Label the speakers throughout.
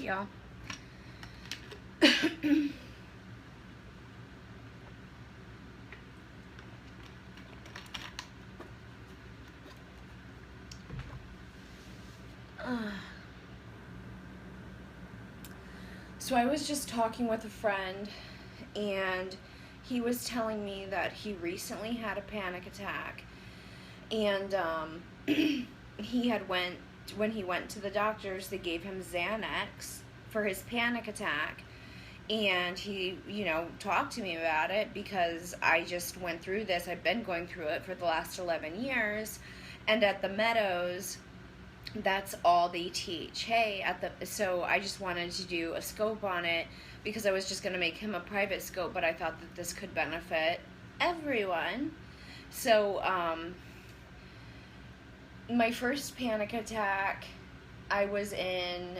Speaker 1: y'all. So I was just talking with a friend, and he was telling me that he recently had a panic attack, and he had when he went to the doctors, they gave him Xanax for his panic attack. And he, talked to me about it because I just went through this. I've been going through it for the last 11 years. And at the Meadows, that's all they teach. So I just wanted to do a scope on it because I was just going to make him a private scope, but I thought that this could benefit everyone. So, my first panic attack, I was in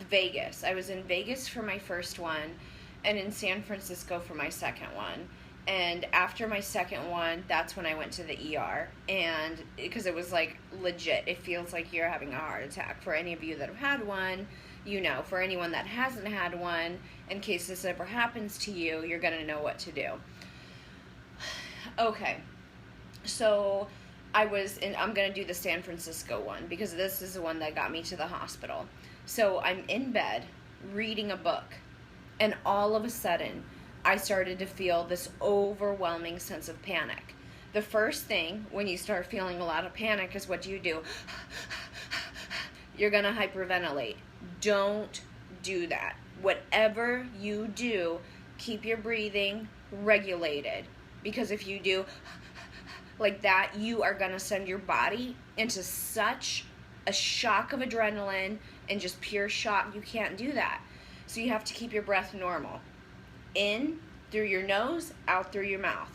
Speaker 1: Vegas. I was in Vegas for my first one, and in San Francisco for my second one. And after my second one, that's when I went to the ER. And because it was like legit, it feels like you're having a heart attack. For any of you that have had one, for anyone that hasn't had one, in case this ever happens to you, you're going to know what to do. Okay, so I'm going to do the San Francisco one because this is the one that got me to the hospital. So I'm in bed reading a book, and all of a sudden I started to feel this overwhelming sense of panic. The first thing when you start feeling a lot of panic is, what do? You're going to hyperventilate. Don't do that. Whatever you do, keep your breathing regulated, because if you do like that, you are going to send your body into such a shock of adrenaline and just pure shock. You can't do that. So you have to keep your breath normal. In through your nose, out through your mouth.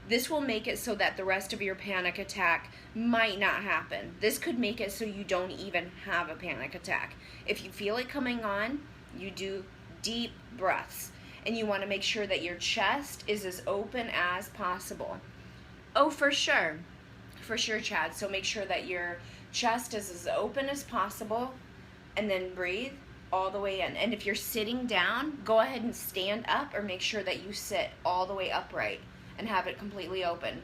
Speaker 1: This will make it so that the rest of your panic attack might not happen. This could make it so you don't even have a panic attack. If you feel it coming on, you do deep breaths. And you want to make sure that your chest is as open as possible. Oh, for sure. For sure, Chad. So make sure that your chest is as open as possible, and then breathe all the way in. And if you're sitting down, go ahead and stand up, or make sure that you sit all the way upright and have it completely open.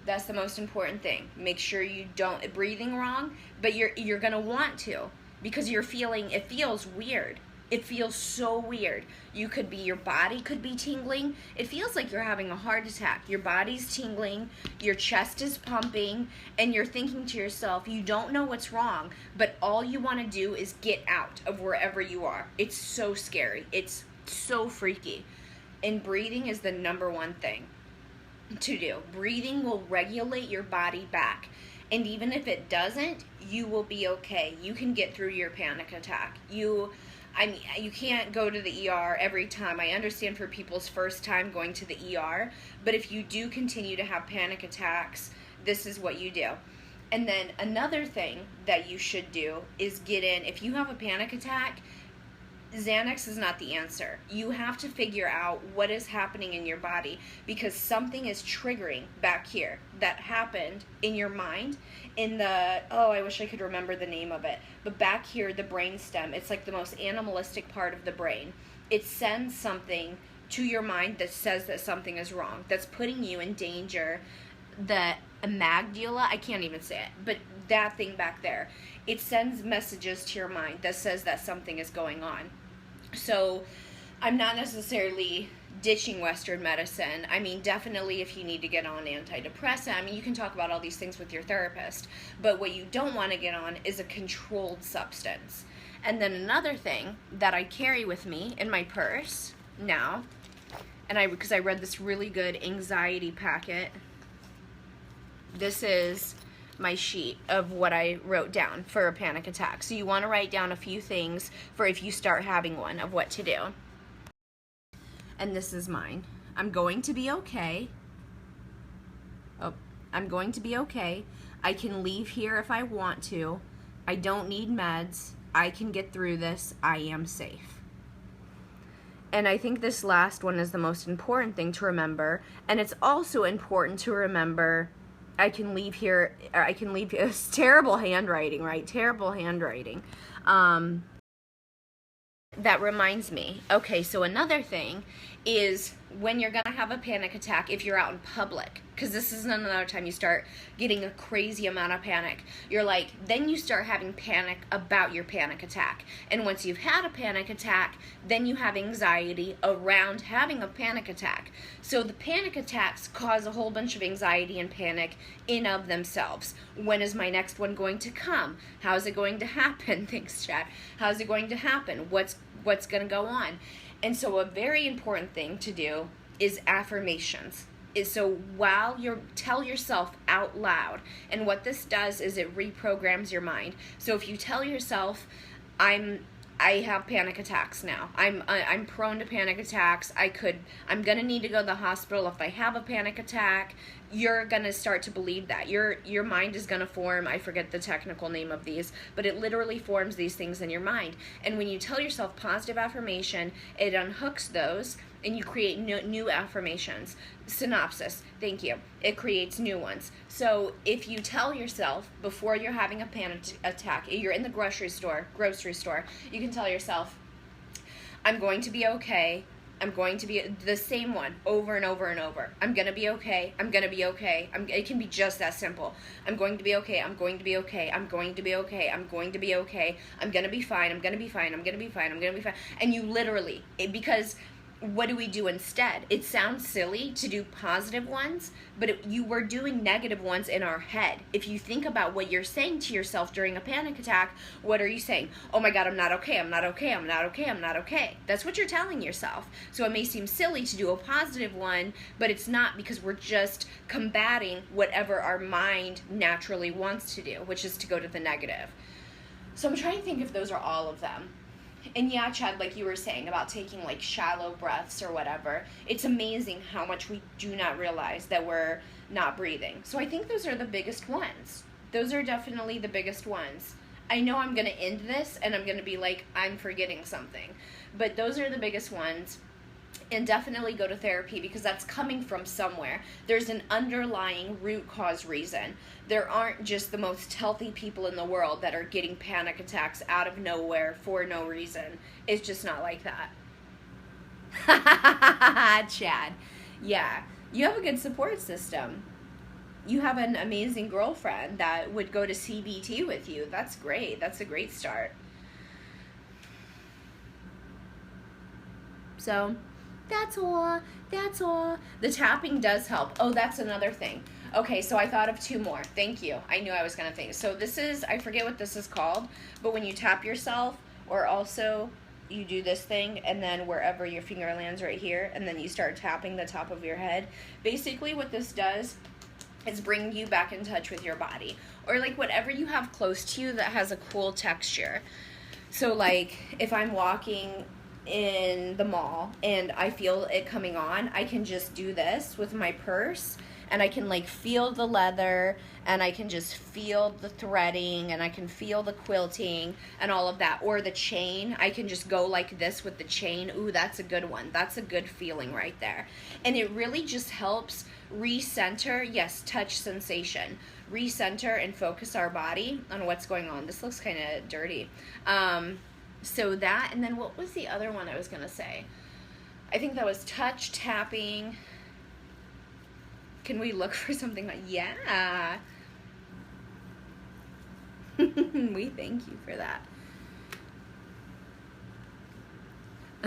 Speaker 1: That's the most important thing. Make sure you don't breathing wrong, but you're going to want to, because it feels weird. It feels so weird. Your body could be tingling. It feels like you're having a heart attack. Your body's tingling, your chest is pumping, and you're thinking to yourself, you don't know what's wrong, but all you want to do is get out of wherever you are. It's so scary. It's so freaky. And breathing is the number one thing to do. Breathing will regulate your body back. And even if it doesn't, you will be okay. You can get through your panic attack. You can't go to the ER every time. I understand for people's first time going to the ER, but if you do continue to have panic attacks, this is what you do. And then another thing that you should do is if you have a panic attack, Xanax is not the answer. You have to figure out what is happening in your body, because something is triggering back here that happened in your mind I wish I could remember the name of it, but back here, the brain stem, it's like the most animalistic part of the brain. It sends something to your mind that says that something is wrong, that's putting you in danger. The amygdala, I can't even say it, but that thing back there, it sends messages to your mind that says that something is going on. So I'm not necessarily ditching Western medicine. Definitely if you need to get on antidepressant, you can talk about all these things with your therapist, but what you don't want to get on is a controlled substance. And then another thing that I carry with me in my purse now, because I read this really good anxiety packet, this is my sheet of what I wrote down for a panic attack. So you want to write down a few things for if you start having one, of what to do. And this is mine. I'm going to be okay. I'm going to be okay. I can leave here if I want to. I don't need meds. I can get through this. I am safe. And I think this last one is the most important thing to remember. And it's also important to remember, I can leave here, it's terrible handwriting, right? Terrible handwriting. That reminds me. Okay, so another thing is when you're going to have a panic attack, if you're out in public, because this is another time you start getting a crazy amount of panic. You're like, then you start having panic about your panic attack. And once you've had a panic attack, then you have anxiety around having a panic attack. So the panic attacks cause a whole bunch of anxiety and panic in of themselves. When is my next one going to come? How is it going to happen? Thanks, chat. How is it going to happen? What's going to go on? And so a very important thing to do is affirmations. So while you tell yourself out loud, and what this does is it reprograms your mind. So if you tell yourself, I have panic attacks now. I'm prone to panic attacks. I'm gonna need to go to the hospital if I have a panic attack. You're gonna start to believe that. Your mind is gonna form, I forget the technical name of these, but it literally forms these things in your mind. And when you tell yourself positive affirmation, it unhooks those and you create new affirmations. Synopsis, thank you. It creates new ones. So if you tell yourself before you're having a panic attack, you're in the grocery store, you can tell yourself, I'm going to be okay. I'm going to be the same one over and over and over. I'm going to be okay. I'm going to be okay. It can be just that simple. I'm going to be okay. I'm going to be okay. I'm going to be okay. I'm going to be okay. I'm going to be fine. I'm going to be fine. I'm going to be fine. I'm going to be fine. And you literally, because what do we do instead? It sounds silly to do positive ones, but you were doing negative ones in our head. If you think about what you're saying to yourself during a panic attack, what are you saying? Oh my God, I'm not okay, I'm not okay, I'm not okay, I'm not okay. That's what you're telling yourself. So it may seem silly to do a positive one, but it's not, because we're just combating whatever our mind naturally wants to do, which is to go to the negative. So I'm trying to think if those are all of them. And yeah, Chad, like you were saying about taking like shallow breaths or whatever, it's amazing how much we do not realize that we're not breathing. So I think those are the biggest ones. Those are definitely the biggest ones. I know I'm going to end this and I'm going to be like, I'm forgetting something. But those are the biggest ones. And definitely go to therapy, because that's coming from somewhere. There's an underlying root cause reason. There aren't just the most healthy people in the world that are getting panic attacks out of nowhere for no reason. It's just not like that. Chad. Yeah. You have a good support system. You have an amazing girlfriend that would go to CBT with you. That's great. That's a great start. So that's all. The tapping does help. Oh, that's another thing. Okay, so I thought of two more. Thank you. I knew I was going to think. So this is, I forget what this is called, but when you tap yourself, or also you do this thing, and then wherever your finger lands right here, and then you start tapping the top of your head. Basically what this does is bring you back in touch with your body, or like whatever you have close to you that has a cool texture. So like if I'm walking in the mall and I feel it coming on, I can just do this with my purse, and I can like feel the leather, and I can just feel the threading, and I can feel the quilting and all of that. Or the chain, I can just go like this with the chain. Ooh, that's a good one. That's a good feeling right there. And it really just helps recenter, yes, touch sensation, recenter and focus our body on what's going on. This looks kind of dirty. So that, and then what was the other one I was going to say? I think that was touch, tapping. Can we look for something like, yeah. We thank you for that.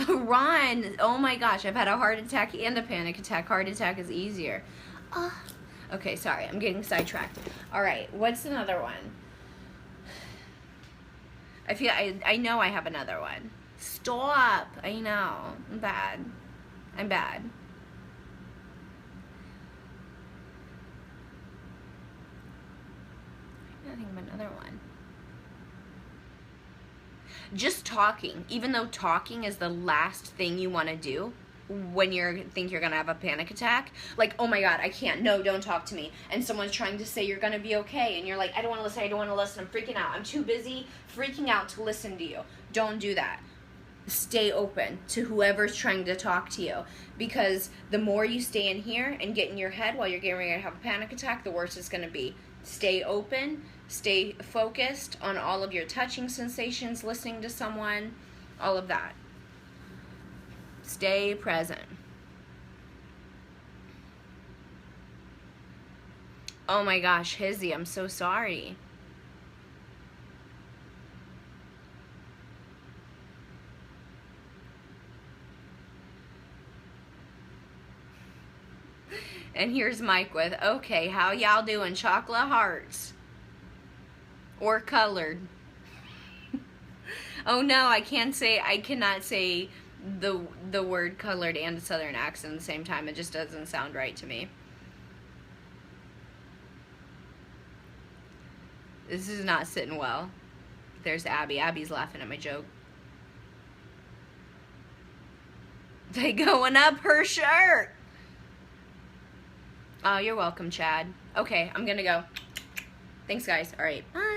Speaker 1: Ron, oh my gosh, I've had a heart attack and a panic attack. Heart attack is easier. Okay, sorry, I'm getting sidetracked. All right, what's another one? I know I have another one. Stop. I know. I'm bad. I think of another one. Just talking. Even though talking is the last thing you want to do when you think you're going to have a panic attack. Like, oh my God, I can't. No, don't talk to me. And someone's trying to say you're going to be okay. And you're like, I don't want to listen. I'm freaking out. I'm too busy freaking out to listen to you. Don't do that. stay open to whoever's trying to talk to you, because the more you stay in here and get in your head while you're getting ready to have a panic attack, the worse it's going to be. Stay open, stay focused on all of your touching sensations, listening to someone, all of that. Stay present. Oh my gosh, Hizzy, I'm so sorry. And here's Mike with, okay, how y'all doing? Chocolate hearts. Or colored. Oh no, I cannot say the word colored and a southern accent at the same time. It just doesn't sound right to me. This is not sitting well. There's Abby. Abby's laughing at my joke. They going up her shirt. Oh, you're welcome, Chad. Okay, I'm gonna go. Thanks, guys. All right, bye.